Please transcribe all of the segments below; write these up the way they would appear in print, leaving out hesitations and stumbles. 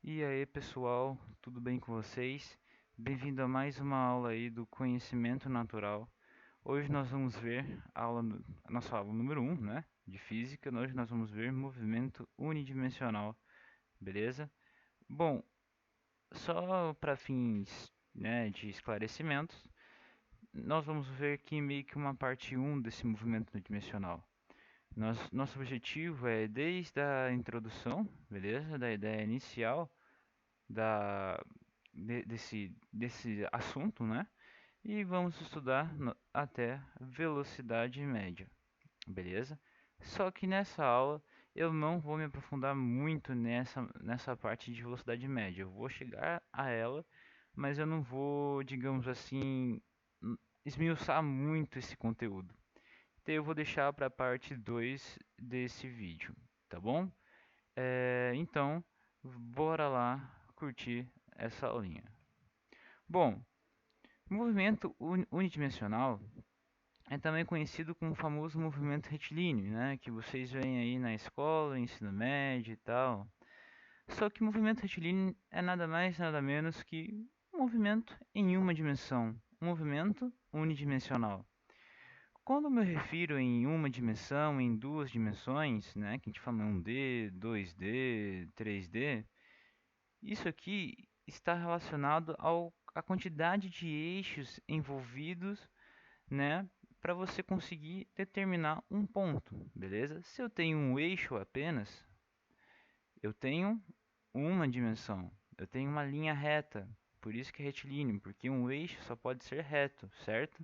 E aí, pessoal, tudo bem com vocês? Bem-vindo a mais uma aula aí do conhecimento natural. Hoje nós vamos ver a nossa aula número um, né, de física. Hoje nós vamos ver movimento unidimensional, beleza? Bom, só para fins, né, de esclarecimentos, nós vamos ver aqui meio que uma parte um desse movimento unidimensional. Nosso objetivo é, desde a introdução, beleza? Da ideia inicial da, desse assunto, né? E vamos estudar até velocidade média, beleza? Só que nessa aula eu não vou me aprofundar muito nessa parte de velocidade média. Eu vou chegar a ela, mas eu não vou, digamos assim, esmiuçar muito esse conteúdo. Então eu vou deixar para a parte 2 desse vídeo, tá bom? Então, bora lá curtir essa aulinha. Bom, movimento unidimensional é também conhecido como o famoso movimento retilíneo, né, que vocês veem aí na escola, ensino médio e tal. Só que o movimento retilíneo é nada mais, nada menos que um movimento em uma dimensão, um movimento unidimensional. Quando eu me refiro em uma dimensão, em duas dimensões, né, que a gente fala 1D, 2D, 3D, isso aqui está relacionado à quantidade de eixos envolvidos, né, para você conseguir determinar um ponto, beleza? Se eu tenho um eixo apenas, eu tenho uma dimensão, eu tenho uma linha reta, por isso que é retilíneo, porque um eixo só pode ser reto, certo?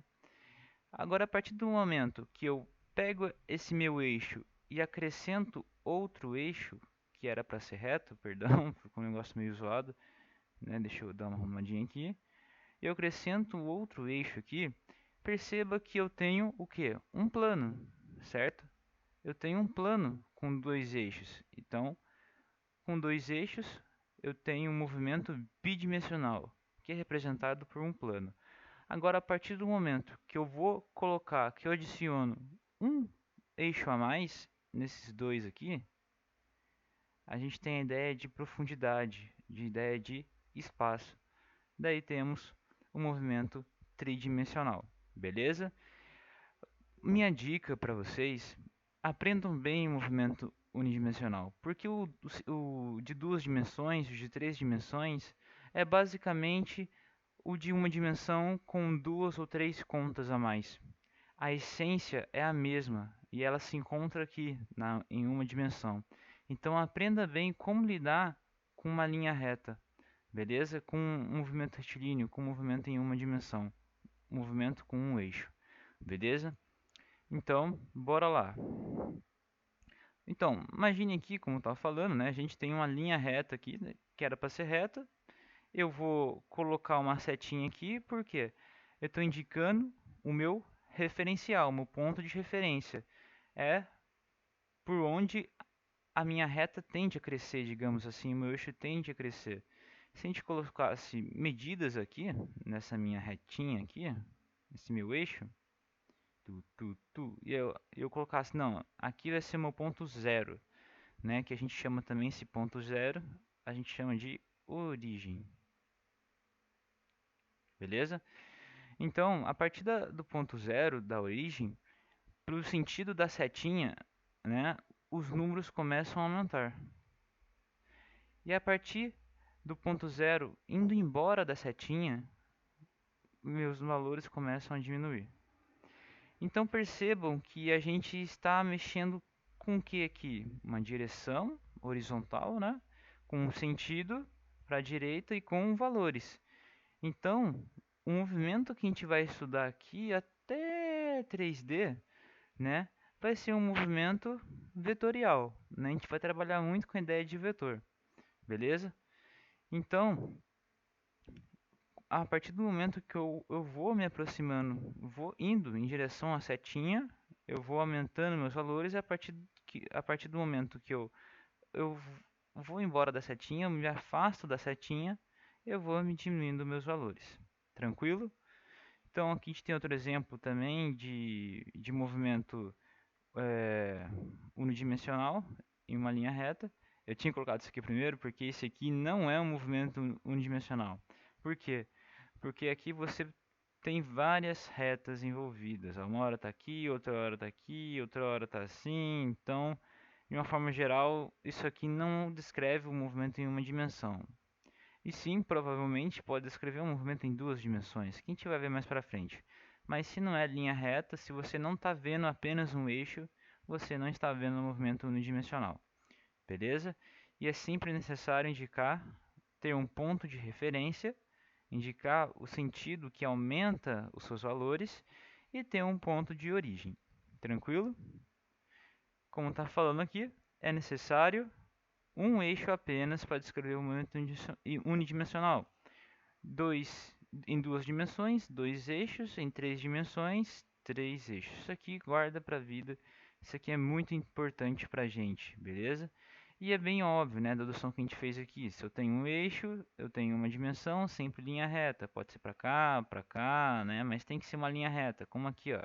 Agora, a partir do momento que eu pego esse meu eixo e acrescento outro eixo, que era para ser reto, perdão, ficou um negócio meio zoado, né? Deixa eu dar uma arrumadinha aqui. Eu acrescento outro eixo aqui. Perceba que eu tenho o que? Um plano, certo? Eu tenho um plano com dois eixos. Então, com dois eixos, eu tenho um movimento bidimensional, que é representado por um plano. Agora, a partir do momento que eu vou colocar, que eu adiciono um eixo a mais nesses dois aqui, a gente tem a ideia de profundidade, de ideia de espaço. Daí temos o movimento tridimensional, beleza? Minha dica para vocês, aprendam bem o movimento unidimensional, porque o de duas dimensões, o de três dimensões, é basicamente o de uma dimensão com duas ou três contas a mais. A essência é a mesma e ela se encontra aqui em uma dimensão. Então aprenda bem como lidar com uma linha reta, beleza? Com um movimento retilíneo, com um movimento em uma dimensão, um movimento com um eixo, beleza? Então, bora lá. Então, imagine aqui, como eu estava falando, né? A gente tem uma linha reta aqui, né, que era para ser reta. Eu vou colocar uma setinha aqui, porque eu estou indicando o meu referencial, o meu ponto de referência. É por onde a minha reta tende a crescer, digamos assim, o meu eixo tende a crescer. Se a gente colocasse medidas aqui, nessa minha retinha aqui, esse meu eixo, e eu colocasse, não, aqui vai ser meu ponto zero, né, que a gente chama também esse ponto zero, a gente chama de origem, beleza? Então, a partir do ponto zero, da origem, para o sentido da setinha, né, os números começam a aumentar. E a partir do ponto zero, indo embora da setinha, meus valores começam a diminuir. Então percebam que a gente está mexendo com o que aqui? Uma direção horizontal, né? Com um sentido para a direita e com valores. Então, o movimento que a gente vai estudar aqui até 3D, né? Vai ser um movimento vetorial, né? A gente vai trabalhar muito com a ideia de vetor, beleza? Então, a partir do momento que eu vou me aproximando, vou indo em direção à setinha, eu vou aumentando meus valores e a partir do momento que eu vou embora da setinha, eu me afasto da setinha, eu vou me diminuindo meus valores. Tranquilo? Então aqui a gente tem outro exemplo também de movimento unidimensional em uma linha reta. Eu tinha colocado isso aqui primeiro porque esse aqui não é um movimento unidimensional. Por quê? Porque aqui você tem várias retas envolvidas. Uma hora está aqui, outra hora está aqui, outra hora está assim. Então, de uma forma geral, isso aqui não descreve o movimento em uma dimensão. E sim, provavelmente pode descrever um movimento em duas dimensões, que a gente vai ver mais para frente. Mas se não é linha reta, se você não está vendo apenas um eixo, você não está vendo um movimento unidimensional. Beleza? E é sempre necessário indicar, ter um ponto de referência, indicar o sentido que aumenta os seus valores e ter um ponto de origem. Tranquilo? Como está falando aqui, é necessário um eixo apenas para descrever o movimento unidimensional. Dois em duas dimensões, dois eixos, em três dimensões, três eixos. Isso aqui guarda para a vida. Isso aqui é muito importante para a gente, beleza? E é bem óbvio, né, a dedução que a gente fez aqui. Se eu tenho um eixo, eu tenho uma dimensão, sempre linha reta. Pode ser para cá, né, mas tem que ser uma linha reta, como aqui, ó.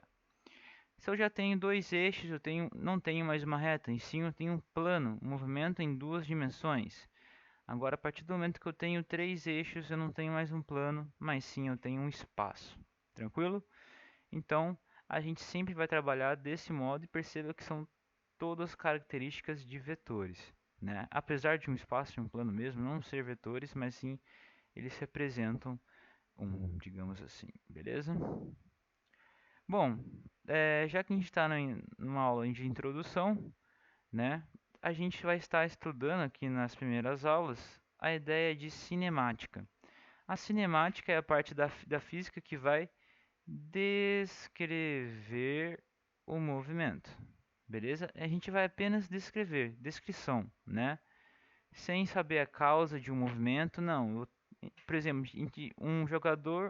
Se eu já tenho dois eixos, não tenho mais uma reta, em sim eu tenho um plano, um movimento em duas dimensões. Agora, a partir do momento que eu tenho três eixos, eu não tenho mais um plano, mas sim eu tenho um espaço. Tranquilo? Então, a gente sempre vai trabalhar desse modo e perceba que são todas características de vetores, né? Apesar de um espaço e um plano mesmo não ser vetores, mas sim eles representam digamos assim, beleza? Bom, já que a gente está numa aula de introdução, né? A gente vai estar estudando aqui nas primeiras aulas a ideia de cinemática. A cinemática é a parte da física que vai descrever o movimento, beleza? A gente vai apenas descrever, descrição, né? Sem saber a causa de um movimento, não. Por exemplo,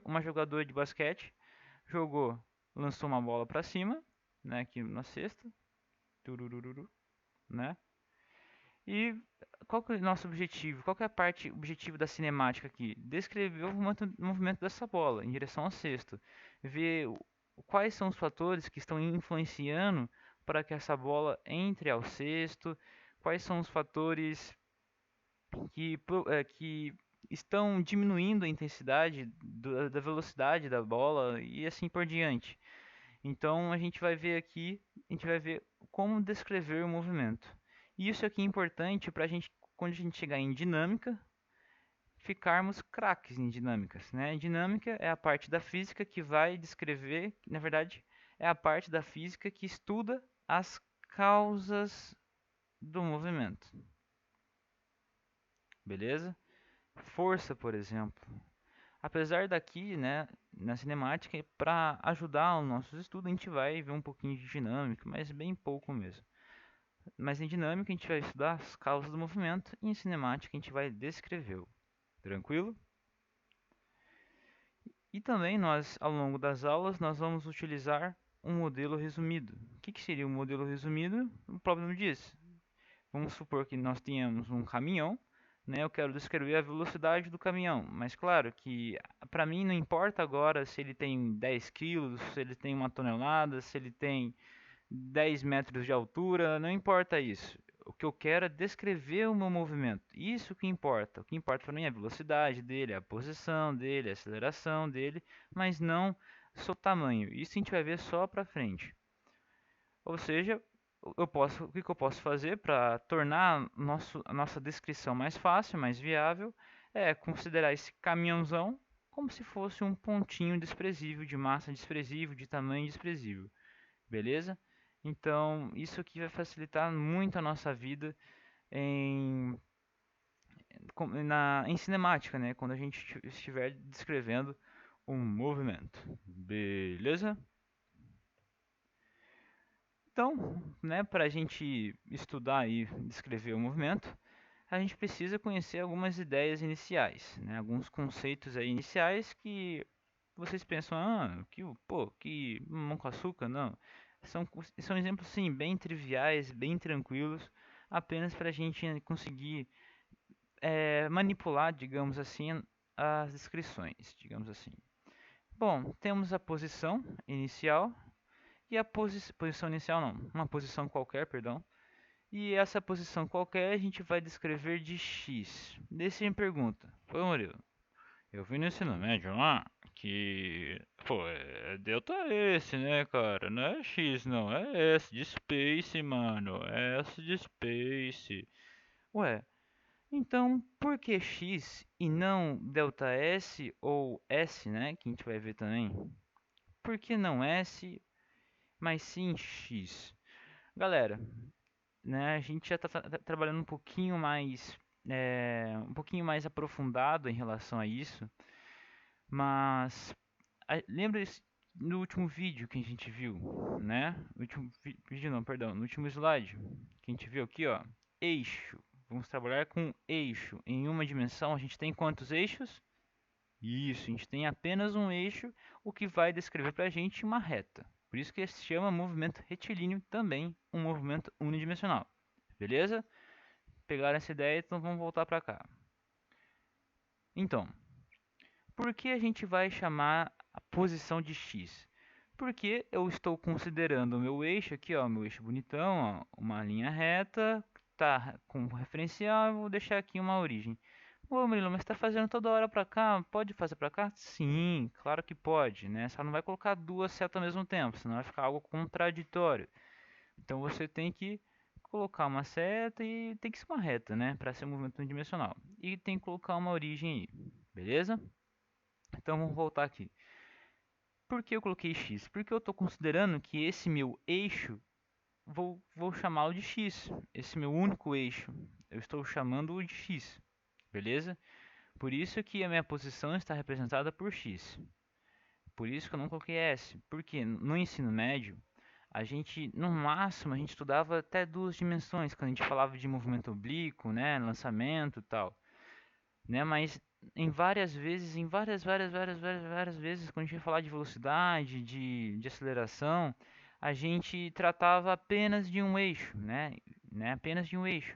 uma jogadora de basquete jogou, lançou uma bola para cima, né? Aqui na cesta, turururu, né? E qual que é o nosso objetivo? Qual que é a parte objetivo da cinemática aqui? Descrever o movimento dessa bola em direção ao cesto. Ver quais são os fatores que estão influenciando para que essa bola entre ao cesto. Quais são os fatores que estão diminuindo a intensidade da velocidade da bola e assim por diante. Então a gente vai ver aqui, a gente vai ver como descrever o movimento. E isso aqui é importante para a gente, quando a gente chegar em dinâmica, ficarmos craques em dinâmicas, né? Dinâmica é a parte da física que vai descrever, na verdade, é a parte da física que estuda as causas do movimento. Beleza? Força, por exemplo. Apesar daqui, né, na cinemática, para ajudar os nossos estudos, a gente vai ver um pouquinho de dinâmica, mas bem pouco mesmo. Mas em dinâmica a gente vai estudar as causas do movimento e em cinemática a gente vai descrevê-lo. Tranquilo? E também nós, ao longo das aulas, nós vamos utilizar um modelo resumido. O que seria um modelo resumido? O próprio nome diz. Vamos supor que nós tenhamos um caminhão, né? Eu quero descrever a velocidade do caminhão, mas claro que para mim não importa agora se ele tem 10 quilos, se ele tem uma tonelada, se ele tem 10 metros de altura, não importa isso. O que eu quero é descrever o meu movimento. Isso que importa. O que importa para mim é a velocidade dele, a posição dele, a aceleração dele, mas não seu tamanho. Isso a gente vai ver só para frente. Ou seja, o que eu posso fazer para tornar a nossa descrição mais fácil, mais viável, é considerar esse caminhãozão como se fosse um pontinho desprezível, de massa desprezível, de tamanho desprezível. Beleza? Então, isso aqui vai facilitar muito a nossa vida em, em cinemática, né? Quando a gente estiver descrevendo um movimento. Beleza? Então, né, para a gente estudar e descrever o movimento, a gente precisa conhecer algumas ideias iniciais, né? Alguns conceitos aí iniciais que vocês pensam, que mamão com açúcar, não. São exemplos, sim, bem triviais, bem tranquilos, apenas para a gente conseguir manipular, digamos assim, as descrições, digamos assim. Bom, temos a posição inicial e a posição inicial não, uma posição qualquer, perdão, E essa posição qualquer a gente vai descrever de x. Daí você me pergunta, pô Murilo, eu vi no ensino médio lá que, pô, é delta S, né, cara? Não é x, não, é S de space, mano, é S de space. Ué, então por que x e não delta S ou S, né, que a gente vai ver também? Por que não S, mas sim x? Galera, né, a gente já está trabalhando um pouquinho mais aprofundado em relação a isso, mas lembra no último vídeo que a gente viu, né? No último vídeo não, perdão, no último slide que a gente viu aqui, ó, eixo. Vamos trabalhar com eixo. Em uma dimensão a gente tem quantos eixos? Isso, a gente tem apenas um eixo, o que vai descrever para a gente uma reta. Por isso que se chama movimento retilíneo também um movimento unidimensional. Beleza? Pegaram essa ideia, então vamos voltar para cá. Então, por que a gente vai chamar a posição de x? Porque eu estou considerando o meu eixo aqui, ó, meu eixo bonitão, ó, uma linha reta, tá com referencial, eu vou deixar aqui uma origem. Ô Murilo, mas está fazendo toda hora para cá, pode fazer para cá? Sim, claro que pode, né? Só não vai colocar duas setas ao mesmo tempo, senão vai ficar algo contraditório. Então você tem que colocar uma seta e tem que ser uma reta, né? Para ser um movimento unidimensional. E tem que colocar uma origem aí, beleza? Então vamos voltar aqui. Por que eu coloquei x? Porque eu estou considerando que esse meu eixo, vou chamá-lo de x. Esse meu único eixo, eu estou chamando-o de x, beleza? Por isso que a minha posição está representada por x. Por isso que eu não coloquei s. Porque no ensino médio, no máximo, a gente estudava até duas dimensões, quando a gente falava de movimento oblíquo, né, lançamento e tal, né, mas em várias vezes, em várias vezes, quando a gente ia falar de velocidade, de aceleração, a gente tratava apenas de um eixo, né, apenas de um eixo.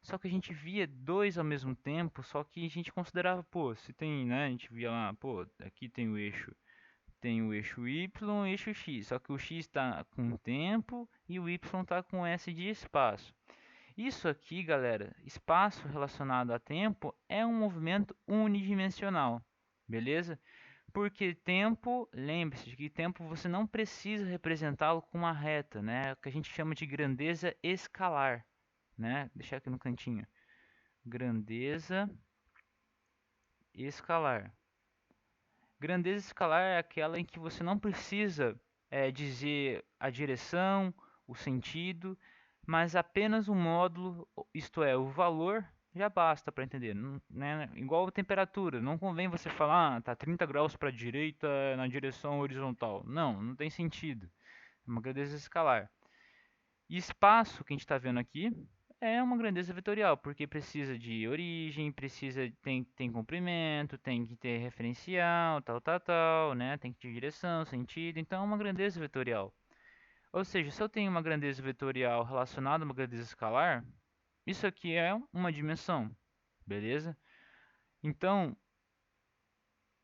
Só que a gente via dois ao mesmo tempo, só que a gente considerava, pô, se tem, né, a gente via lá, pô, aqui tem o eixo Y e o eixo X, só que o X está com tempo e o Y está com S de espaço. Isso aqui, galera, espaço relacionado a tempo é um movimento unidimensional, beleza? Porque tempo, lembre-se de que tempo você não precisa representá-lo com uma reta, né? O que a gente chama de grandeza escalar, né? Deixar aqui no cantinho. Grandeza escalar. Grandeza escalar é aquela em que você não precisa dizer a direção, o sentido, mas apenas o módulo, isto é, o valor, já basta para entender. Né? Igual a temperatura, não convém você falar, tá 30 graus para a direita na direção horizontal. Não, não tem sentido. É uma grandeza escalar. E espaço que a gente está vendo aqui é uma grandeza vetorial, porque precisa de origem, tem comprimento, tem que ter referencial, tal, né? Tem que ter direção, sentido, então é uma grandeza vetorial. Ou seja, se eu tenho uma grandeza vetorial relacionada a uma grandeza escalar, isso aqui é uma dimensão, beleza? Então,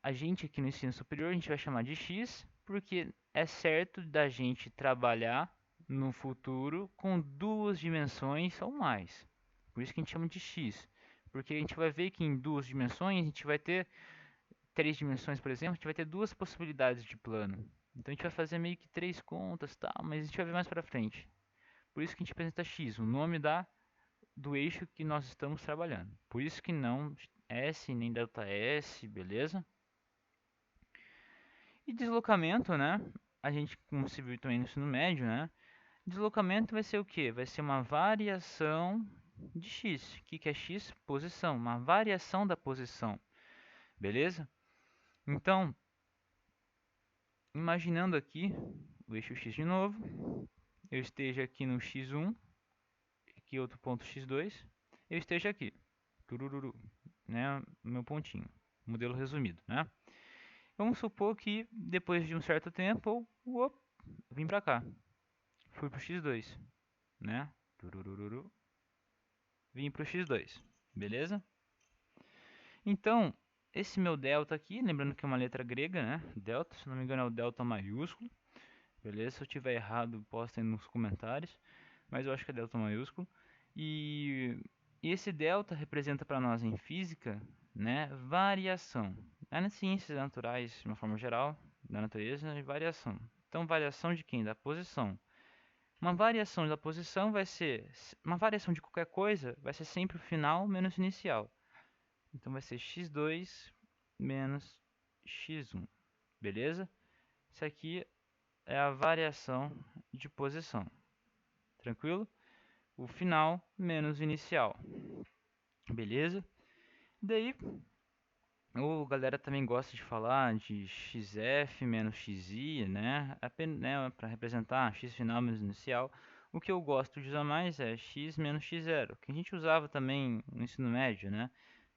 a gente aqui no ensino superior, a gente vai chamar de x, porque é certo da gente trabalhar no futuro com duas dimensões ou mais. Por isso que a gente chama de x. Porque a gente vai ver que em duas dimensões, a gente vai ter três dimensões, por exemplo, a gente vai ter duas possibilidades de plano. Então a gente vai fazer meio que três contas, tal, mas a gente vai ver mais para frente. Por isso que a gente apresenta x, o nome do eixo que nós estamos trabalhando. Por isso que não S nem delta S, beleza? E deslocamento, né? A gente, como se viu também no ensino médio, né? Deslocamento vai ser o quê? Vai ser uma variação de x. O que é x? Posição. Uma variação da posição. Beleza? Então, imaginando aqui o eixo x de novo, eu esteja aqui no x1, aqui outro ponto x2, eu esteja aqui, turururu, né? Meu pontinho. Modelo resumido, né? Vamos supor que depois de um certo tempo eu vim para cá. Fui pro x2, né? Turururu. Vim pro x2, beleza? Então, esse meu delta aqui, lembrando que é uma letra grega, né? Delta, se não me engano é o delta maiúsculo, beleza? Se eu tiver errado, postem nos comentários, mas eu acho que é delta maiúsculo. E esse delta representa para nós em física, né, variação. Nas ciências naturais, de uma forma geral, da natureza, é variação. Então, variação de quem? Da posição. Uma variação da posição vai ser, uma variação de qualquer coisa vai ser sempre o final menos o inicial. Então vai ser x2 menos x1, beleza? Isso aqui é a variação de posição, tranquilo? O final menos o inicial, beleza? Daí, o galera também gosta de falar de xf menos xi, né? Para representar x final menos inicial. O que eu gosto de usar mais é x menos x0, que a gente usava também no ensino médio, né?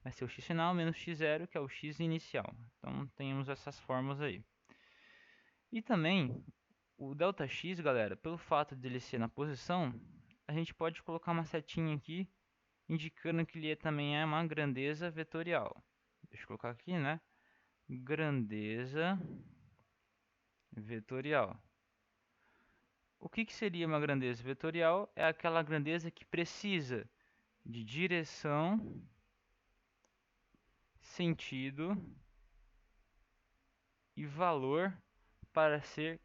Vai ser o x final menos x0, que é o x inicial. Então, temos essas formas aí. E também, o ΔX, galera, pelo fato de ele ser na posição, a gente pode colocar uma setinha aqui, indicando que ele também é uma grandeza vetorial. Deixa eu colocar aqui, né? Grandeza vetorial. O que seria uma grandeza vetorial? É aquela grandeza que precisa de direção, sentido e valor para ser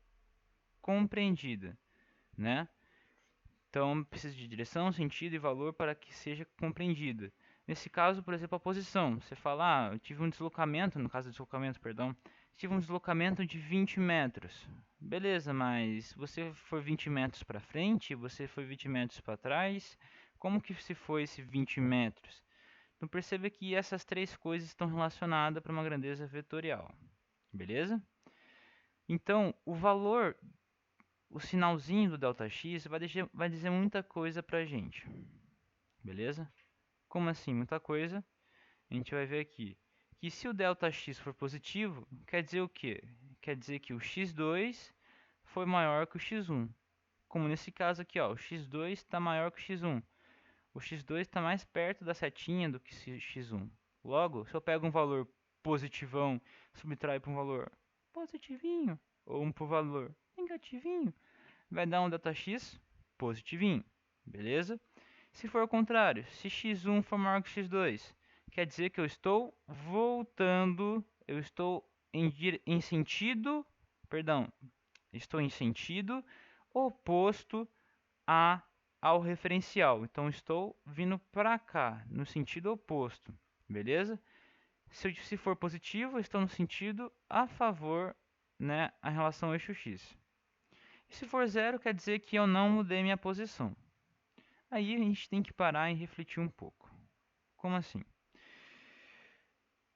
compreendida, né? Então, precisa de direção, sentido e valor para que seja compreendida. Nesse caso, por exemplo, a posição. Você fala, eu tive um deslocamento, no caso do deslocamento, perdão, tive um deslocamento de 20 metros. Beleza, mas você foi 20 metros para frente, você foi 20 metros para trás, como que se foi esse 20 metros? Então perceba que essas três coisas estão relacionadas para uma grandeza vetorial. Beleza? Então, o valor, o sinalzinho do ΔX vai dizer muita coisa para a gente. Beleza? Como assim? Muita coisa. A gente vai ver aqui que se o ΔX for positivo, quer dizer o quê? Quer dizer que o x2 foi maior que o x1. Como nesse caso aqui, ó, o x2 está maior que o x1. O x2 está mais perto da setinha do que o x1. Logo, se eu pego um valor positivão, subtraio para um valor positivinho, ou um valor negativinho, vai dar um ΔX positivinho, beleza? Se for o contrário, se x1 for maior que x2, quer dizer que eu estou voltando, eu estou em sentido, perdão, estou em sentido oposto ao referencial. Então estou vindo para cá, no sentido oposto, beleza? Se for positivo, estou no sentido a favor, né, a relação eixo x. E se for zero, quer dizer que eu não mudei minha posição. Aí a gente tem que parar e refletir um pouco. Como assim?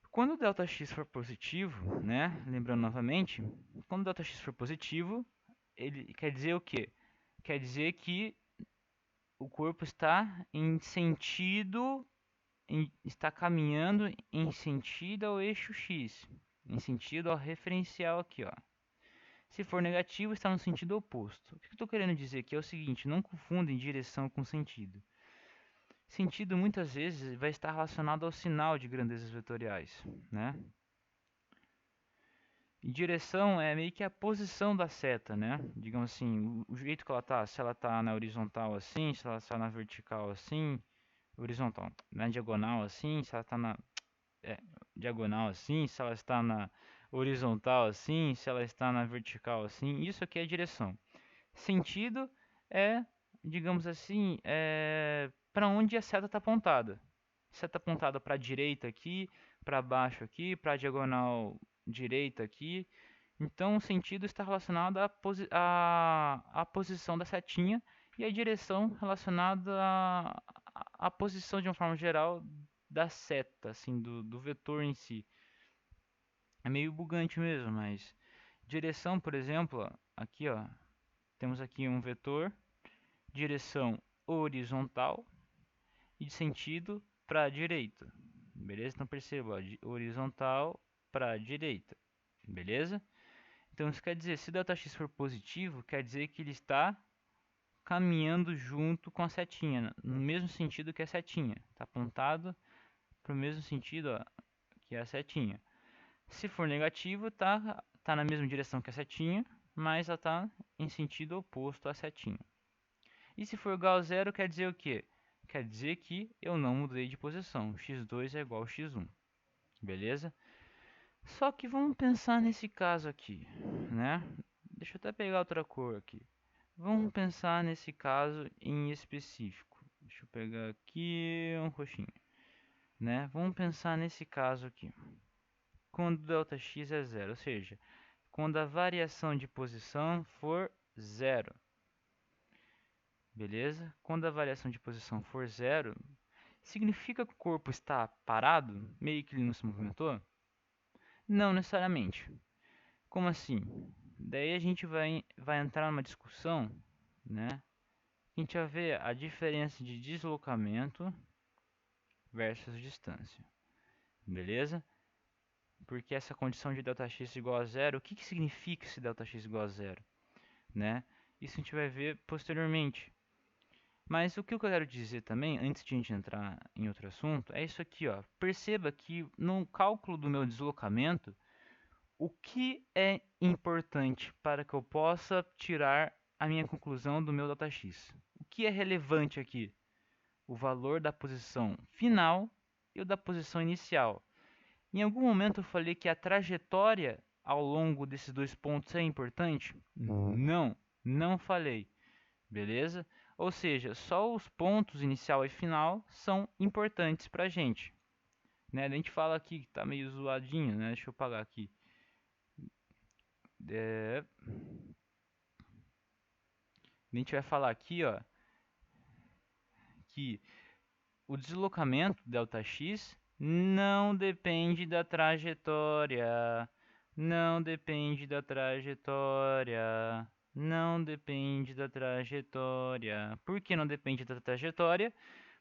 Quando o ΔX for positivo, né? Lembrando novamente, quando o ΔX for positivo, ele quer dizer o quê? Quer dizer que o corpo está em sentido, está caminhando em sentido ao eixo X, em sentido ao referencial aqui, ó. Se for negativo, está no sentido oposto. O que eu estou querendo dizer aqui é o seguinte: não confundem direção com sentido. Sentido muitas vezes vai estar relacionado ao sinal de grandezas vetoriais, né? E direção é meio que a posição da seta, né? Digamos assim, o jeito que ela tá, se ela tá na horizontal assim, se ela está na vertical assim, horizontal, na diagonal assim, se ela está na diagonal assim, se ela está na horizontal assim, se ela está na vertical assim, isso aqui é direção. Sentido é, digamos assim, para onde a seta está apontada. Seta apontada para a direita aqui, para baixo aqui, para a diagonal direita aqui. Então, o sentido está relacionado à posição da setinha e a direção relacionada à posição, de uma forma geral, da seta, assim, do vetor em si. É meio bugante mesmo, mas direção, por exemplo, ó, aqui, ó, temos aqui um vetor, direção horizontal e de sentido para a direita. Beleza? Então perceba, ó, de horizontal para a direita. Beleza? Então isso quer dizer, se o ΔX for positivo, quer dizer que ele está caminhando junto com a setinha, no mesmo sentido que a setinha. Está apontado para o mesmo sentido, ó, que a setinha. Se for negativo, tá na mesma direção que a setinha, mas ela está em sentido oposto à setinha. E se for igual a zero, quer dizer o quê? quer dizer que eu não mudei de posição. x2 é igual a x1, beleza? Só que vamos pensar nesse caso aqui, né? Deixa eu até pegar outra cor aqui. Vamos pensar nesse caso em específico. Deixa eu pegar aqui um roxinho, né? Vamos pensar nesse caso aqui. Quando ΔX é zero, ou seja, quando a variação de posição for zero. Beleza? Quando a variação de posição for zero, significa que o corpo está parado, meio que ele não se movimentou? Não necessariamente. Como assim? Daí a gente vai entrar numa discussão, né? A gente vai ver a diferença de deslocamento versus distância. Beleza? Porque essa condição de ΔX igual a zero, o que, que significa esse ΔX igual a zero? Né? Isso a gente vai ver posteriormente. Mas o que eu quero dizer também, antes de a gente entrar em outro assunto, é isso aqui, ó. Perceba que no cálculo do meu deslocamento, o que é importante para que eu possa tirar a minha conclusão do meu ΔX? O que é relevante aqui? O valor da posição final e o da posição inicial. Em algum momento eu falei que a trajetória ao longo desses dois pontos é importante? Não, não falei. Beleza? Ou seja, só os pontos inicial e final são importantes para a gente. Né? A gente fala aqui que está meio zoadinho, né? Deixa eu apagar aqui. A gente vai falar aqui, ó, que o deslocamento ΔX não depende da trajetória. Não depende da trajetória. Não depende da trajetória. Por que não depende da trajetória?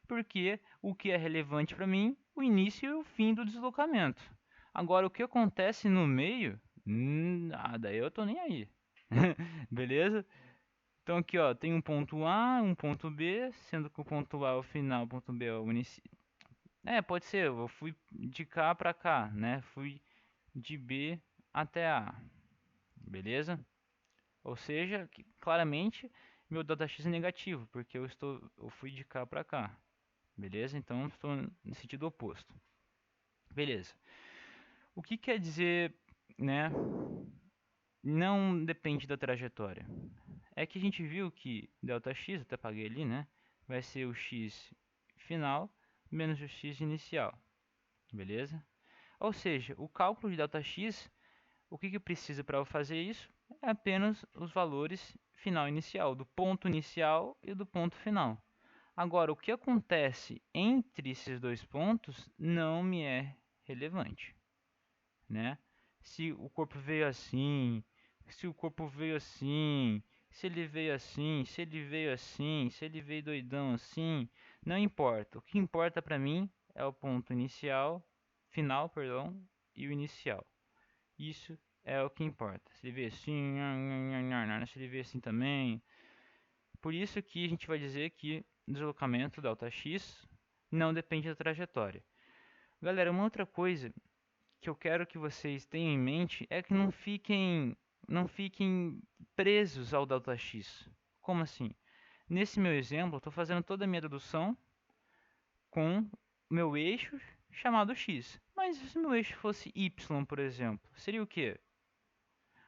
Porque o que é relevante para mim, o início e o fim do deslocamento. Agora, o que acontece no meio, daí eu tô nem aí. Beleza? Então aqui, ó, tem um ponto A, um ponto B, sendo que o ponto A é o final, o ponto B é o início. Pode ser, eu fui de cá para cá, né? Fui de B até A. Beleza? Ou seja, que, claramente meu datax é negativo, porque eu fui de cá para cá. Beleza? Então estou no sentido oposto. Beleza. O que quer dizer, né? Não depende da trajetória. É que a gente viu que ΔX, até paguei ali, né? Vai ser o x final menos o x inicial. Beleza? Ou seja, o cálculo de ΔX, o que precisa para eu fazer isso? É apenas os valores final e inicial, do ponto inicial e do ponto final. Agora, o que acontece entre esses dois pontos não me é relevante, né? Se o corpo veio assim, se o corpo veio assim, se ele veio assim, se ele veio assim, se ele veio doidão assim, não importa. O que importa para mim é o ponto inicial, final, perdão, e o inicial. Isso é o que importa. Se ele veio assim, se ele veio assim também. Por isso que a gente vai dizer que o deslocamento ΔX não depende da trajetória. Galera, uma outra coisa que eu quero que vocês tenham em mente é que não fiquem presos ao ΔX. Como assim? Nesse meu exemplo, eu estou fazendo toda a minha dedução com meu eixo chamado x. Mas se meu eixo fosse y, por exemplo, seria o quê?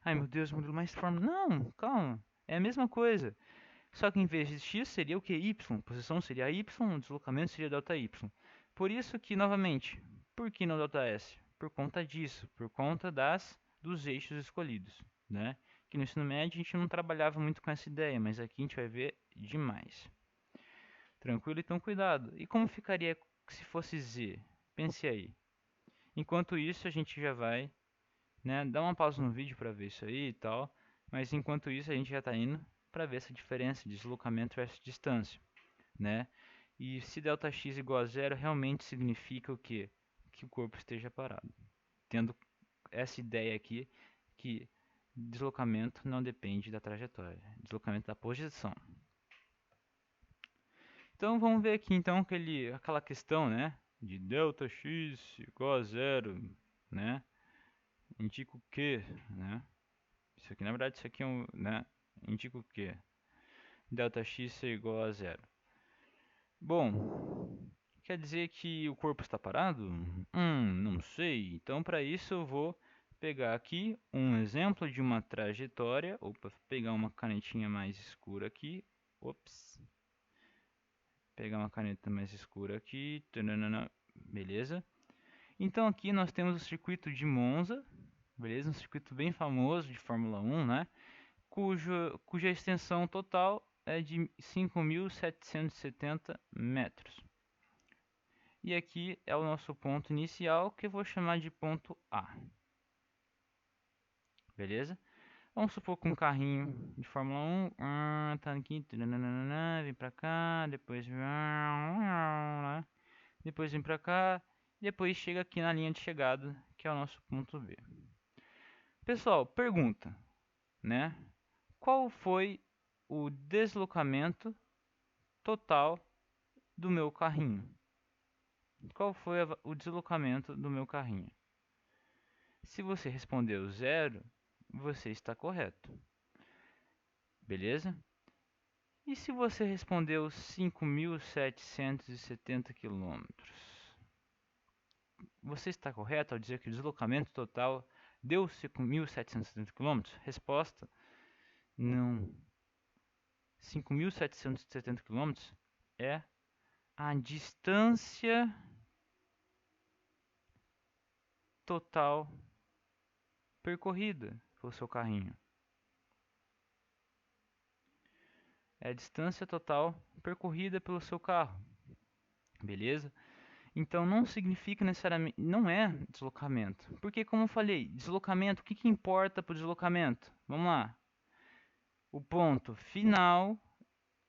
Ai meu Deus, modelo mais forma. Não, calma. É a mesma coisa. Só que em vez de x seria o que? Y. Posição seria y, deslocamento seria ΔY. Por isso que, novamente, por que não ΔS? Por conta disso, por conta dos eixos escolhidos, né? Que no ensino médio a gente não trabalhava muito com essa ideia, mas aqui a gente vai ver demais. Tranquilo? Então cuidado. E como ficaria se fosse Z? Pense aí. Enquanto isso a gente já vai, né, dar uma pausa no vídeo para ver isso aí e tal, mas enquanto isso a gente já está indo para ver essa diferença de deslocamento versus distância, né? E se ΔX igual a zero realmente significa o quê? Que o corpo esteja parado. Tendo essa ideia aqui que deslocamento não depende da trajetória, deslocamento da posição. Então vamos ver aqui então aquela questão, né, de ΔX igual a zero, né? Indica o que, né? Isso aqui, na verdade, isso aqui é um, né? Indica o que? ΔX é igual a zero. Bom, quer dizer que o corpo está parado? Não sei. Então, para isso, eu vou pegar aqui um exemplo de uma trajetória. Opa, pegar uma canetinha mais escura aqui. Ops. Pegar uma caneta mais escura aqui. Tananana. Beleza. Então, aqui nós temos o circuito de Monza. Beleza? Um circuito bem famoso de Fórmula 1, né? Cuja extensão total é de 5.770 metros. E aqui é o nosso ponto inicial, que eu vou chamar de ponto A. Beleza? Vamos supor que um carrinho de Fórmula 1 tá aqui, vem pra cá, depois vem pra cá, depois chega aqui na linha de chegada, que é o nosso ponto B. Pessoal, pergunta, né? Qual foi o deslocamento total do meu carrinho? Qual foi o deslocamento do meu carrinho? Se você respondeu 0, você está correto. Beleza? E se você respondeu 5.770 km? Você está correto ao dizer que o deslocamento total deu 5.770 km? Resposta: não. 5.770 km é a distância total percorrida pelo seu carrinho. É a distância total percorrida pelo seu carro. Beleza? Então não significa necessariamente, não é deslocamento. Porque como eu falei, deslocamento, o que que importa para o deslocamento? Vamos lá. O ponto final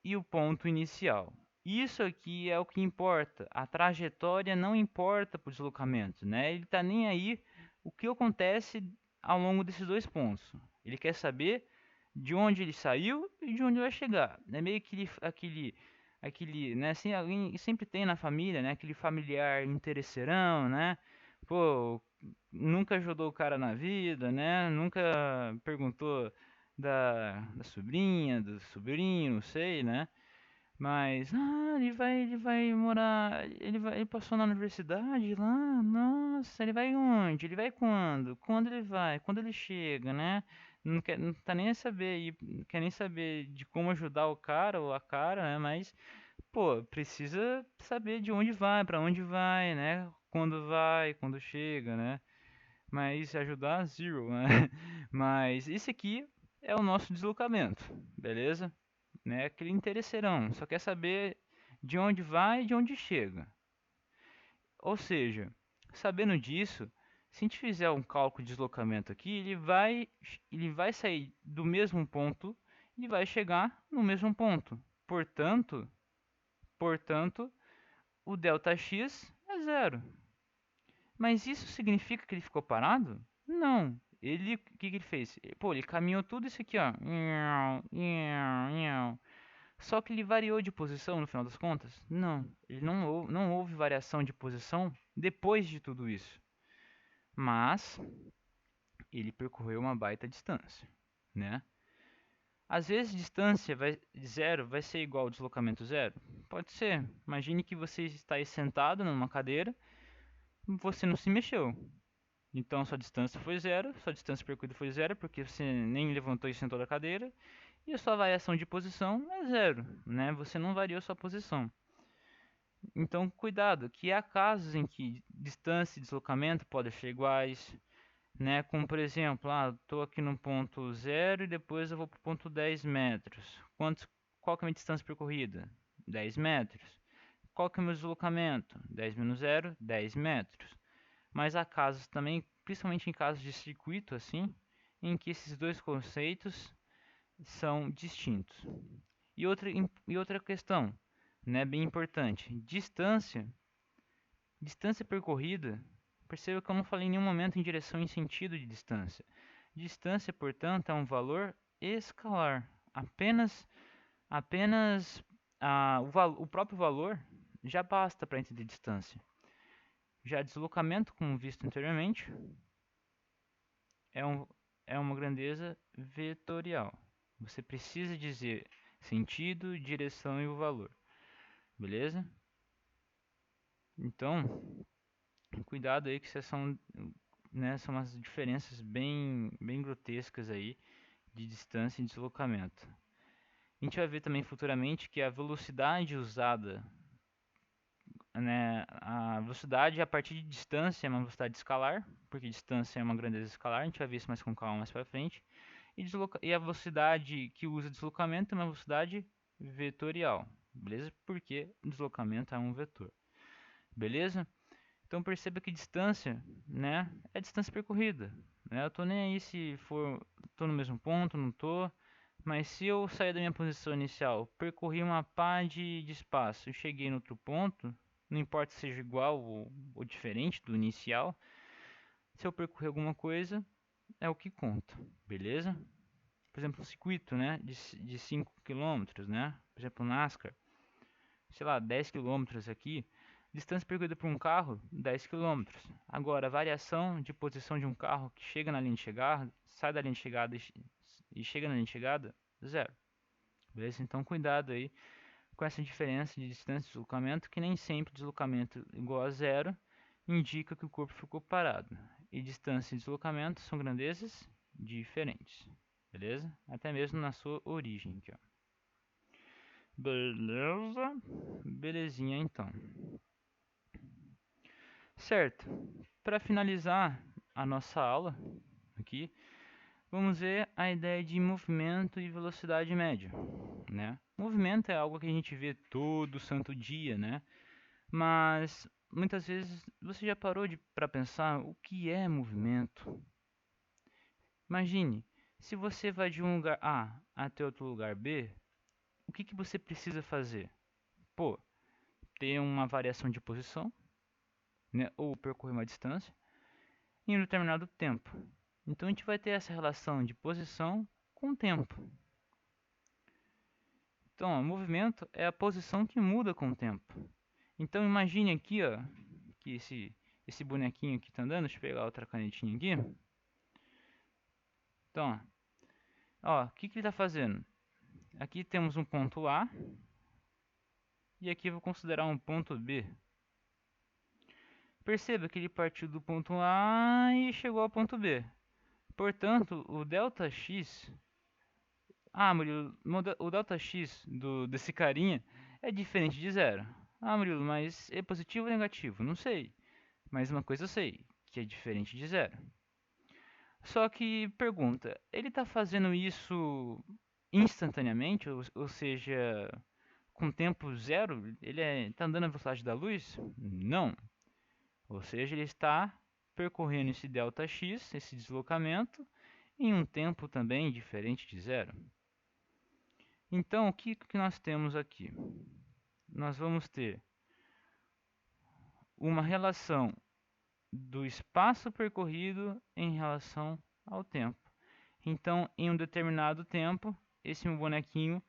e o ponto inicial. Isso aqui é o que importa. A trajetória não importa para o deslocamento, né? Ele está nem aí o que acontece ao longo desses dois pontos. Ele quer saber de onde ele saiu e de onde vai chegar. É meio que aquele, né? Assim, alguém sempre tem na família, né? Aquele familiar interesseirão, né? Pô, nunca ajudou o cara na vida, né? Nunca perguntou da sobrinha, do sobrinho, não sei, né? Mas, ele vai morar, ele passou na universidade lá, nossa, ele vai onde? Ele vai quando? Quando ele vai? Quando ele chega, né? Não tá nem a saber, não quer nem saber de como ajudar o cara ou a cara, né? Mas, pô, precisa saber de onde vai, pra onde vai, quando chega, né? Mas ajudar, zero, né? Mas esse aqui é o nosso deslocamento, beleza? Né? Aquele interesseirão, só quer saber de onde vai e de onde chega. Ou seja, sabendo disso, se a gente fizer um cálculo de deslocamento aqui, ele vai sair do mesmo ponto e vai chegar no mesmo ponto. Portanto, o ΔX é zero. Mas isso significa que ele ficou parado? Não. O que ele fez? Pô, ele caminhou tudo isso aqui, ó. Só que ele variou de posição no final das contas? Não. Não houve variação de posição depois de tudo isso. Mas ele percorreu uma baita distância, né? Às vezes distância zero vai ser igual ao deslocamento zero? Pode ser. Imagine que você está aí sentado numa cadeira, você não se mexeu. Então sua distância foi zero, sua distância percorrida foi zero, porque você nem levantou e sentou da cadeira, e a sua variação de posição é zero, né? Você não variou sua posição. Então cuidado, que há casos em que distância e deslocamento podem ser iguais, né? Como por exemplo, estou aqui no ponto zero e depois eu vou para o ponto 10 metros. Qual que é a minha distância percorrida? 10 metros. Qual que é o meu deslocamento? 10 menos zero, 10 metros. Mas há casos também, principalmente em casos de circuito assim, em que esses dois conceitos são distintos. E outra questão, né, bem importante, distância percorrida, perceba que eu não falei em nenhum momento em direção em sentido de distância. Distância, portanto, é um valor escalar. Apenas o próprio valor já basta para entender distância. Já deslocamento, como visto anteriormente, é, um, é uma grandeza vetorial. Você precisa dizer sentido, direção e o valor. beleza? Então, cuidado aí que essas são, né, são umas diferenças bem grotescas aí de distância e deslocamento. A gente vai ver também futuramente que a velocidade usada, né, a velocidade a partir de distância é uma velocidade escalar, porque distância é uma grandeza escalar, a gente vai ver isso mais com calma mais para frente. E a velocidade que usa deslocamento é uma velocidade vetorial, beleza? Porque deslocamento é um vetor, beleza? Então perceba que distância, né, é distância percorrida, né? Eu tô nem aí se tô no mesmo ponto, não tô, mas se eu sair da minha posição inicial, percorri uma pá de espaço e cheguei no outro ponto, não importa se seja igual ou diferente do inicial, se eu percorrer alguma coisa, é o que conta, beleza? Por exemplo, um circuito, né, de 5 quilômetros, né? Por exemplo, NASCAR, sei lá, 10 quilômetros aqui, distância percorrida por um carro, 10 quilômetros. Agora, a variação de posição de um carro que chega na linha de chegada, sai da linha de chegada e chega na linha de chegada, zero. Beleza? Então, cuidado aí com essa diferença de distância de deslocamento, que nem sempre deslocamento igual a zero indica que o corpo ficou parado. E distância e deslocamento são grandezas diferentes. Beleza? Até mesmo na sua origem aqui, ó. Beleza? Belezinha então. Certo. Para finalizar a nossa aula aqui, vamos ver a ideia de movimento e velocidade média, né? Movimento é algo que a gente vê todo santo dia, né? Mas muitas vezes você já parou para pensar o que é movimento? Imagine, se você vai de um lugar A até outro lugar B, o que você precisa fazer? Pô, ter uma variação de posição, né, ou percorrer uma distância em um determinado tempo. Então a gente vai ter essa relação de posição com tempo. Então, o movimento é a posição que muda com o tempo. Então imagine aqui, ó, que esse bonequinho aqui está andando. Deixa eu pegar outra canetinha aqui. Então, ó, o que ele está fazendo? Aqui temos um ponto A e aqui eu vou considerar um ponto B. Perceba que ele partiu do ponto A e chegou ao ponto B. Portanto, o ΔX... Ah, Murilo, o ΔX desse carinha é diferente de zero. Ah, Murilo, mas é positivo ou negativo? Não sei. Mas uma coisa eu sei, que é diferente de zero. Só que, pergunta, ele está fazendo isso instantaneamente? Ou seja, com tempo zero? Ele está andando na velocidade da luz? Não. Ou seja, ele está percorrendo esse ΔX, esse deslocamento, em um tempo também diferente de zero. Então, o que nós temos aqui? Nós vamos ter uma relação do espaço percorrido em relação ao tempo. Então, em um determinado tempo, esse meu bonequinho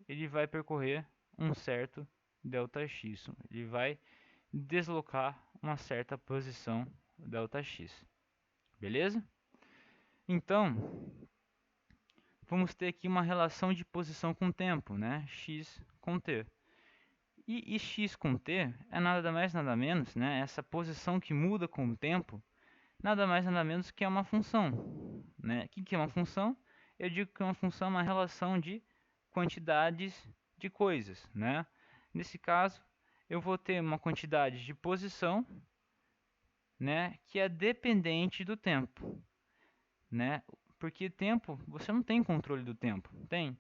ele vai percorrer um certo ΔX. Ele vai deslocar uma certa posição ΔX. Beleza? Então, vamos ter aqui uma relação de posição com tempo, né? X com t. E x com t é nada mais nada menos, né? Essa posição que muda com o tempo, nada mais nada menos que é uma função, né? O que é uma função? Eu digo que uma função é uma relação de quantidades de coisas, né? Nesse caso, eu vou ter uma quantidade de posição, né? Que é dependente do tempo, né? Porque tempo, você não tem controle do tempo, tem?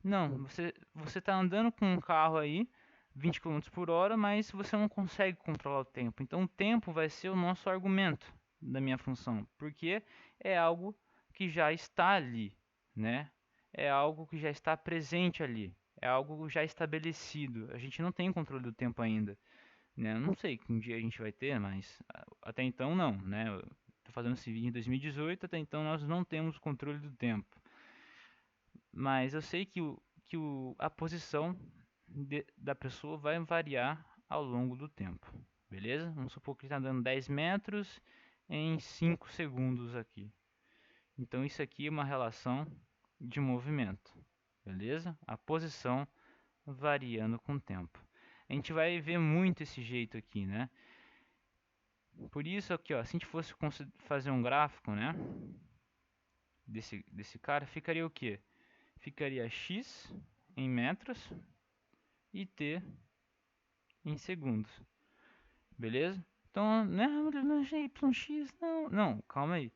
Não, você está andando com um carro aí, 20 km por hora, mas você não consegue controlar o tempo. Então o tempo vai ser o nosso argumento da minha função, porque é algo que já está ali, né? É algo que já está presente ali, é algo já estabelecido. A gente não tem controle do tempo ainda, né? Eu não sei que um dia a gente vai ter, mas até então não, né? Estou fazendo esse vídeo em 2018, até então nós não temos controle do tempo. Mas eu sei a posição da pessoa vai variar ao longo do tempo. Beleza? Vamos supor que ele está andando 10 metros em 5 segundos aqui. Então isso aqui é uma relação de movimento. Beleza? A posição variando com o tempo. A gente vai ver muito esse jeito aqui, né? Por isso aqui, ó, se a gente fosse fazer um gráfico, né, desse cara, ficaria o quê? Ficaria x em metros e t em segundos, beleza? Então, não, yx, não, calma aí.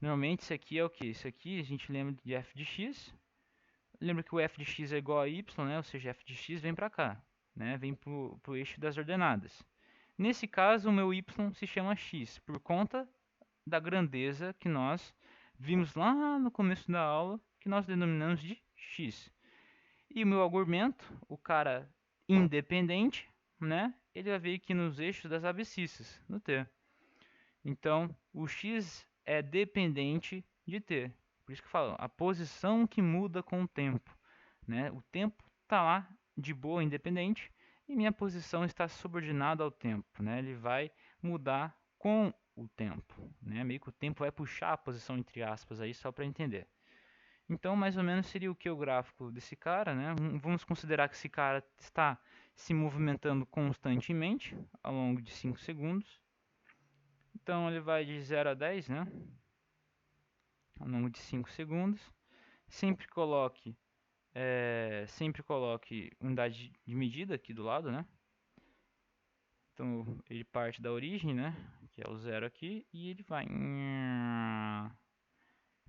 Normalmente isso aqui é o que? Isso aqui a gente lembra de f de x. Lembra que o f de x é igual a y, né? Ou seja, f de x vem para cá, né? Vem pro eixo das ordenadas. Nesse caso, o meu y se chama x, por conta da grandeza que nós vimos lá no começo da aula, que nós denominamos de x. E o meu argumento, o cara independente, né? Ele vai vir aqui nos eixos das abscissas, no t. Então, o x é dependente de t. Por isso que eu falo, a posição que muda com o tempo, né? O tempo está lá de boa, independente, e minha posição está subordinada ao tempo, né? Ele vai mudar com o tempo, né? Meio que o tempo vai puxar a posição entre aspas aí só para entender. Então, mais ou menos seria o que o gráfico desse cara, né? Vamos considerar que esse cara está se movimentando constantemente ao longo de 5 segundos. Então, ele vai de 0 a 10, né? Ao longo de 5 segundos. Sempre coloque unidade de medida aqui do lado, né? Então, ele parte da origem, né? Que é o 0 aqui, e ele vai.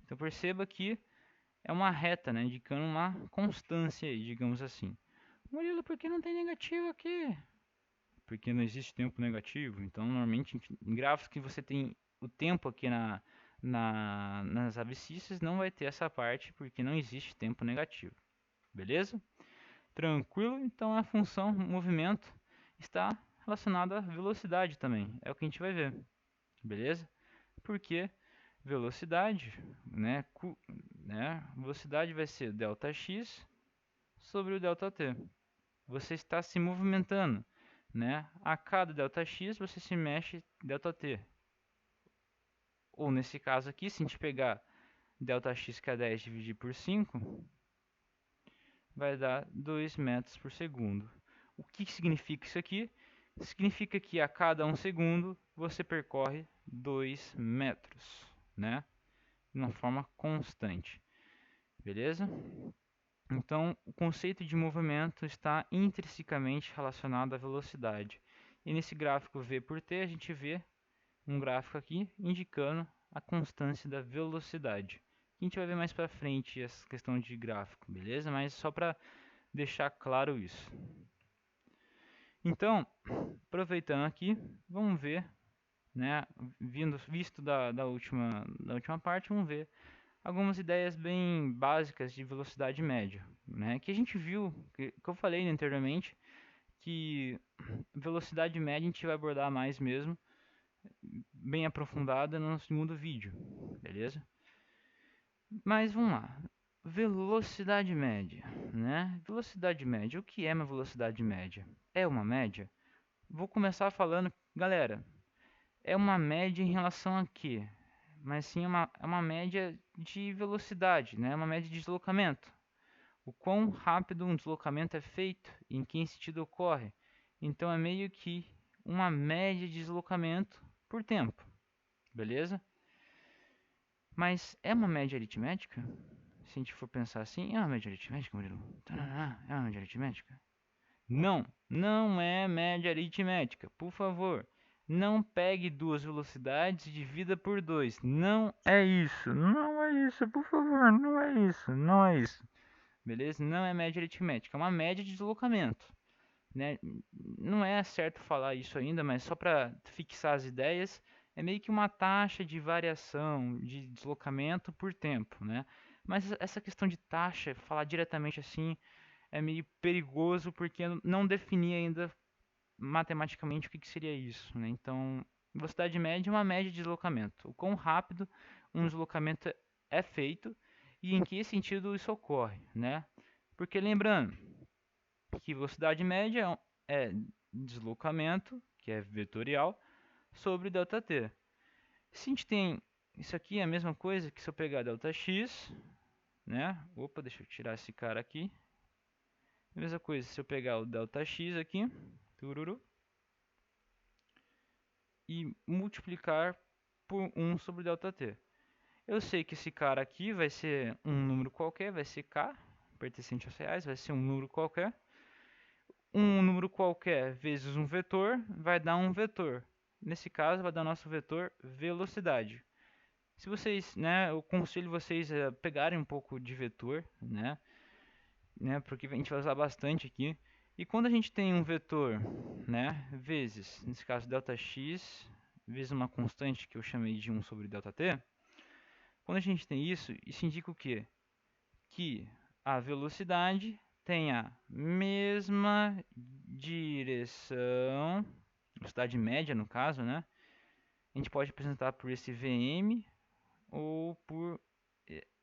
Então, perceba que é uma reta, né? Indicando uma constância aí, digamos assim. Murilo, por que não tem negativo aqui? Porque não existe tempo negativo. Então, normalmente, em gráficos que você tem o tempo aqui nas abscissas, não vai ter essa parte, porque não existe tempo negativo. Beleza? Tranquilo? Então, a função movimento está relacionada à velocidade também. É o que a gente vai ver. Beleza? Porque velocidade, né, velocidade vai ser ΔX sobre o ΔT. Você está se movimentando, né? A cada ΔX você se mexe ΔT. Ou nesse caso aqui, se a gente pegar ΔX que é 10 dividir por 5, vai dar 2 metros por segundo. O que significa isso aqui? Significa que a cada 1 segundo você percorre 2 metros, né? De uma forma constante. Beleza? Então, o conceito de movimento está intrinsecamente relacionado à velocidade. E nesse gráfico V por T, a gente vê um gráfico aqui indicando a constância da velocidade. A gente vai ver mais para frente essa questão de gráfico, beleza? Mas só para deixar claro isso. Então, aproveitando aqui, vamos ver, né, visto da última parte, vamos ver algumas ideias bem básicas de velocidade média, né? Que a gente viu, que eu falei anteriormente, que velocidade média a gente vai abordar mais mesmo, bem aprofundada no segundo vídeo, beleza? Mas vamos lá, velocidade média, né? Velocidade média, o que é uma velocidade média? É uma média? Vou começar falando, galera, é uma média em relação a quê? Mas sim é uma média de velocidade, né? É uma média de deslocamento. O quão rápido um deslocamento é feito e em que sentido ocorre. Então é meio que uma média de deslocamento por tempo, beleza? Mas é uma média aritmética? Se a gente for pensar assim, é uma média aritmética, Murilo? É uma média aritmética? Não, não é média aritmética. Por favor, não pegue duas velocidades e divida por 2. Não é isso. Não é isso, por favor. Não é isso. Não é isso. Beleza? Não é média aritmética. É uma média de deslocamento. Né? Não é certo falar isso ainda, mas só para fixar as ideias, é meio que uma taxa de variação de deslocamento por tempo. Né? Mas essa questão de taxa, falar diretamente assim, é meio perigoso porque eu não defini ainda matematicamente o que seria isso, né? Então, velocidade média é uma média de deslocamento. O quão rápido um deslocamento é feito e em que sentido isso ocorre, né? Porque lembrando que velocidade média é deslocamento, que é vetorial, sobre ΔT. Se a gente tem isso aqui é a mesma coisa que se eu pegar ΔX, né? Opa, deixa eu tirar esse cara aqui. Mesma coisa, se eu pegar o ΔX aqui, tururu, e multiplicar por 1 sobre ΔT. Eu sei que esse cara aqui vai ser um número qualquer, vai ser K, pertencente aos reais, vai ser um número qualquer. Um número qualquer vezes um vetor vai dar um vetor. Nesse caso, vai dar nosso vetor velocidade. Se vocês, né, eu aconselho vocês a pegarem um pouco de vetor, né, porque a gente vai usar bastante aqui. E quando a gente tem um vetor, né, vezes, nesse caso ΔX, vezes uma constante que eu chamei de 1 sobre ΔT, quando a gente tem isso, isso indica o quê? Que a velocidade tem a mesma direção, velocidade média no caso, né? A gente pode apresentar por esse Vm ou por,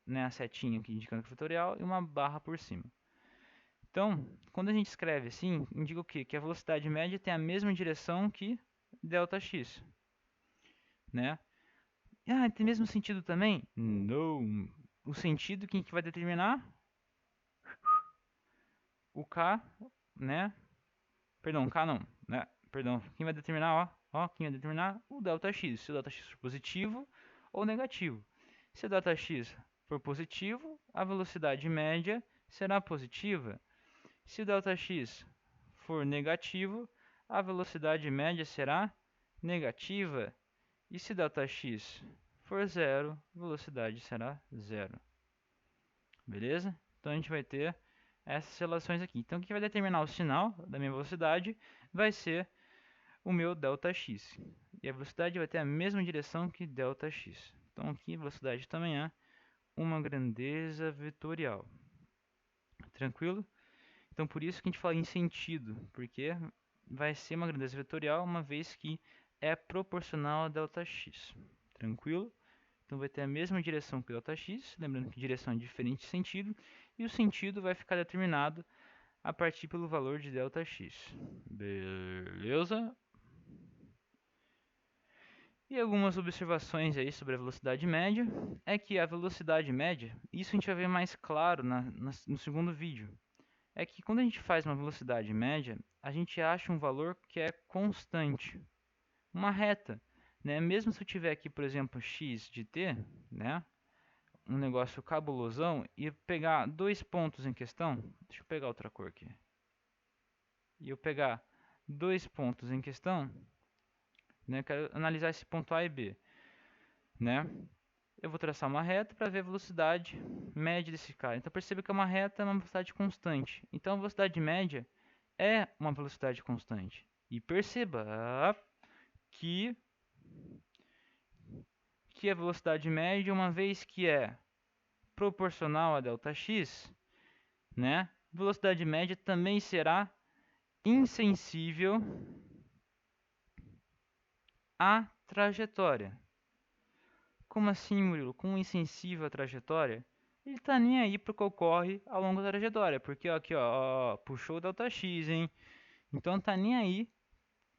né, a setinha aqui indicando que é vetorial e uma barra por cima. Então, quando a gente escreve assim, indica o quê? Que a velocidade média tem a mesma direção que ΔX, né? Ah, tem mesmo sentido também? Não. O sentido que a gente vai determinar o K, né? Perdão, K não, né? Perdão, quem vai determinar, quem vai determinar o ΔX, se o ΔX for positivo ou negativo. Se o ΔX for positivo, a velocidade média será positiva. Se o ΔX for negativo, a velocidade média será negativa. E se ΔX for zero, a velocidade será zero. Beleza? Então a gente vai ter essas relações aqui. Então o que vai determinar o sinal da minha velocidade vai ser o meu ΔX. E a velocidade vai ter a mesma direção que ΔX. Então aqui a velocidade também é uma grandeza vetorial. Tranquilo? Então por isso que a gente fala em sentido, porque vai ser uma grandeza vetorial uma vez que é proporcional a ΔX. Tranquilo? Então vai ter a mesma direção que o ΔX, lembrando que direção é diferente de sentido, e o sentido vai ficar determinado a partir pelo valor de ΔX. Beleza? E algumas observações aí sobre a velocidade média, é que a velocidade média, isso a gente vai ver mais claro no segundo vídeo, é que quando a gente faz uma velocidade média, a gente acha um valor que é constante, uma reta, né? Mesmo se eu tiver aqui, por exemplo, x de t, né? Um negócio cabulosão, e pegar dois pontos em questão, deixa eu pegar outra cor aqui, e eu pegar dois pontos em questão, né? Quero analisar esse ponto A e B, né? Eu vou traçar uma reta para ver a velocidade média desse cara. Então perceba que uma reta é uma velocidade constante. Então a velocidade média é uma velocidade constante. E perceba que a velocidade média, uma vez que é proporcional a ΔX, né? Velocidade média também será insensível à trajetória. Como assim, Murilo? Com insensível à trajetória? Ele tá nem aí pro que ocorre ao longo da trajetória, porque ó, aqui ó, puxou o ΔX, hein? Então tá nem aí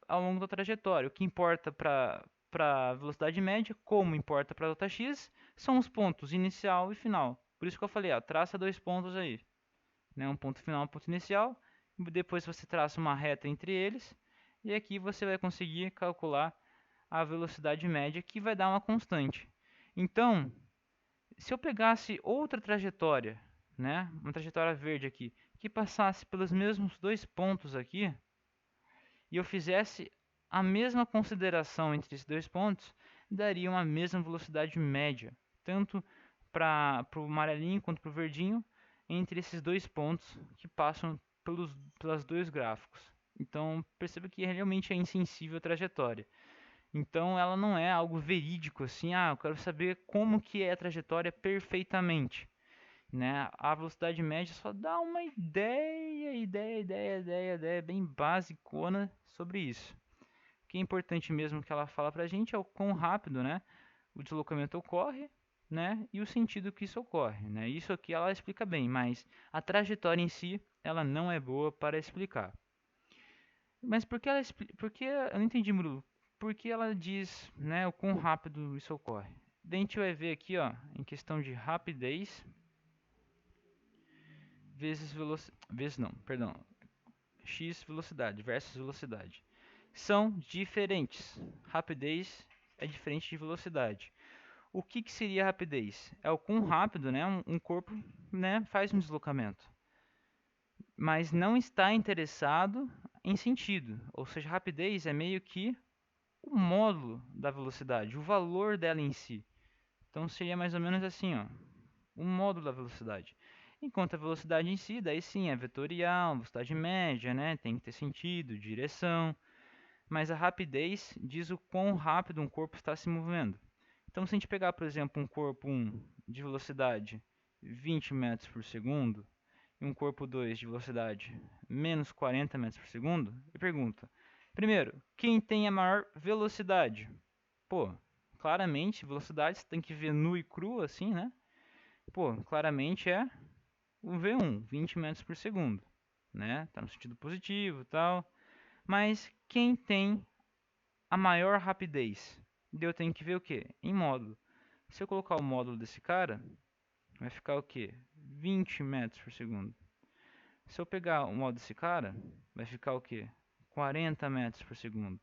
ao longo da trajetória. O que importa para velocidade média, como importa para ΔX, são os pontos inicial e final. Por isso que eu falei, ó, traça dois pontos aí, né? Um ponto final, um ponto inicial. Depois você traça uma reta entre eles e aqui você vai conseguir calcular a velocidade média, que vai dar uma constante. Então, se eu pegasse outra trajetória, né, uma trajetória verde aqui, que passasse pelos mesmos dois pontos aqui, e eu fizesse a mesma consideração entre esses dois pontos, daria uma mesma velocidade média, tanto para o amarelinho quanto para o verdinho, entre esses dois pontos que passam pelos dois gráficos. Então, perceba que realmente é insensível a trajetória. Então ela não é algo verídico assim, eu quero saber como que é a trajetória perfeitamente, né? A velocidade média só dá uma ideia bem basicona sobre isso. O que é importante mesmo que ela fala pra gente é o quão rápido, né, o deslocamento ocorre, né, e o sentido que isso ocorre, né? Isso aqui ela explica bem, mas a trajetória em si, ela não é boa para explicar. Mas por que eu não entendi, Murilo? Por que ela diz, né, o quão rápido isso ocorre? Daí a gente vai ver aqui, ó, em questão de rapidez, vezes não, perdão, x velocidade versus velocidade são diferentes. Rapidez é diferente de velocidade. O que, que seria rapidez? É o quão rápido, né, um corpo, né, faz um deslocamento, mas não está interessado em sentido. Ou seja, rapidez é meio que o módulo da velocidade, o valor dela em si. Então seria mais ou menos assim, ó, o módulo da velocidade. Enquanto a velocidade em si, daí sim, é vetorial, velocidade média, né? Tem que ter sentido, direção. Mas a rapidez diz o quão rápido um corpo está se movendo. Então, se a gente pegar, por exemplo, um corpo 1 de velocidade 20 metros por segundo e um corpo 2 de velocidade menos 40 metros por segundo, e pergunta: primeiro, quem tem a maior velocidade? Pô, claramente, velocidade você tem que ver nu e cru assim, né? Pô, claramente é o V1, 20 metros por segundo, né? Tá no sentido positivo e tal. Mas quem tem a maior rapidez? Eu tenho que ver o que? Em módulo. Se eu colocar o módulo desse cara, vai ficar o que? 20 metros por segundo. Se eu pegar o módulo desse cara, vai ficar o que? 40 metros por segundo.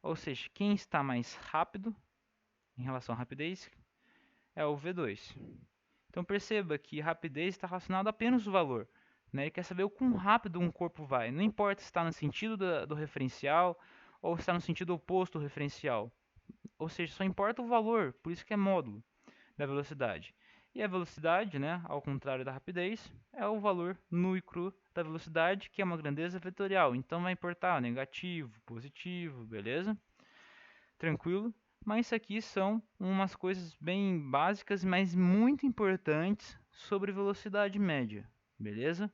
Ou seja, quem está mais rápido em relação à rapidez é o V2. Então perceba que rapidez está relacionada apenas ao valor. Né? Ele quer saber o quão rápido um corpo vai. Não importa se está no sentido do referencial ou se está no sentido oposto do referencial. Ou seja, só importa o valor, por isso que é módulo da velocidade. E a velocidade, né, ao contrário da rapidez, é o valor nu e cru da velocidade, que é uma grandeza vetorial. Então vai importar negativo, positivo, beleza? Tranquilo? Mas isso aqui são umas coisas bem básicas, mas muito importantes sobre velocidade média, beleza?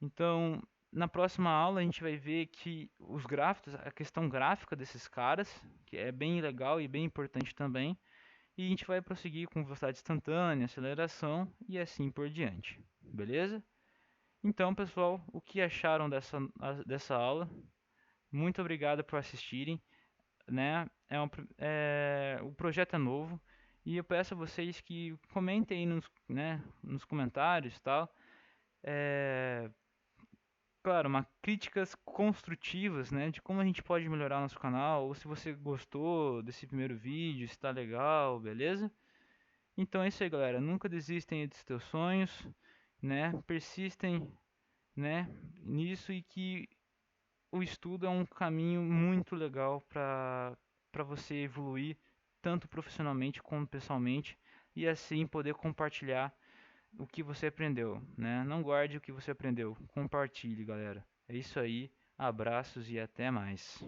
Então, na próxima aula a gente vai ver que os gráficos, a questão gráfica desses caras, que é bem legal e bem importante também, e a gente vai prosseguir com velocidade instantânea, aceleração e assim por diante, beleza? Então, pessoal, o que acharam dessa aula? Muito obrigado por assistirem, né? O projeto é novo e eu peço a vocês que comentem aí nos comentários, tal. É, claro, críticas construtivas, né, de como a gente pode melhorar nosso canal, ou se você gostou desse primeiro vídeo, se tá legal, beleza? Então é isso aí, galera. Nunca desistem dos seus sonhos, né? Persistem, né, nisso e que o estudo é um caminho muito legal para você evoluir tanto profissionalmente como pessoalmente e assim poder compartilhar o que você aprendeu, né? Não guarde o que você aprendeu, compartilhe, galera. É isso aí. Abraços e até mais.